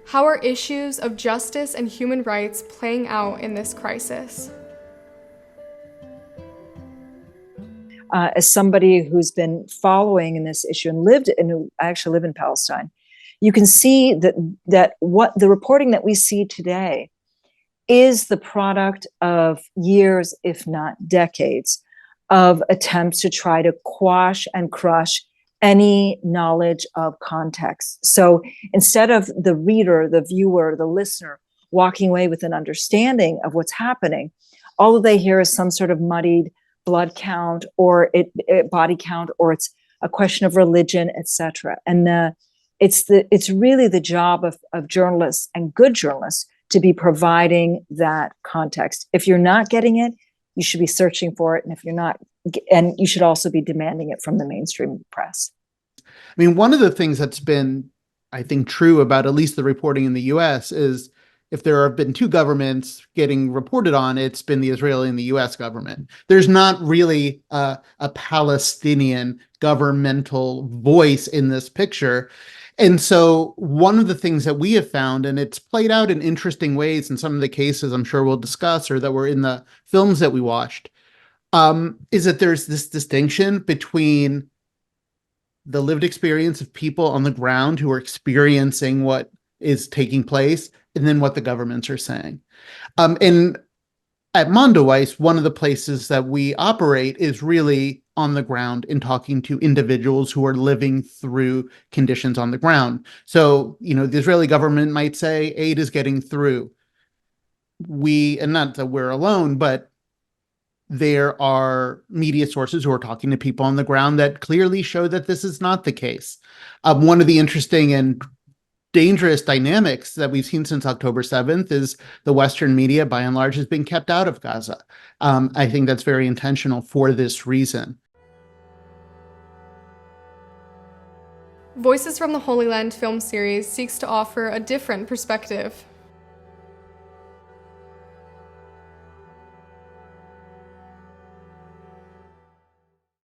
How are issues of justice and human rights playing out in this crisis? As somebody who's been following in this issue and I actually live in Palestine, you can see that what the reporting that we see today is the product of years, if not decades, of attempts to try to quash and crush any knowledge of context. So instead of the reader, the viewer, the listener walking away with an understanding of what's happening, all they hear is some sort of muddied blood count or body count, or it's a question of religion, etc. And it's really the job of journalists and good journalists to be providing that context. If you're not getting it, you should be searching for it. And if you're not, and you should also be demanding it from the mainstream press. I mean, one of the things that's been, I think, true about at least the reporting in the US is if there have been two governments getting reported on, it's been the Israeli and the US government. There's not really a Palestinian governmental voice in this picture. And so one of the things that we have found, and it's played out in interesting ways in some of the cases I'm sure we'll discuss or that were in the films that we watched, is that there's this distinction between the lived experience of people on the ground who are experiencing what is taking place and then what the governments are saying. And at Mondoweiss, one of the places that we operate is really on the ground and talking to individuals who are living through conditions on the ground. So, the Israeli government might say aid is getting through. And not that we're alone, but there are media sources who are talking to people on the ground that clearly show that this is not the case. One of the interesting and dangerous dynamics that we've seen since October 7th is the Western media, by and large, has been kept out of Gaza. I think that's very intentional for this reason. Voices from the Holy Land film series seeks to offer a different perspective.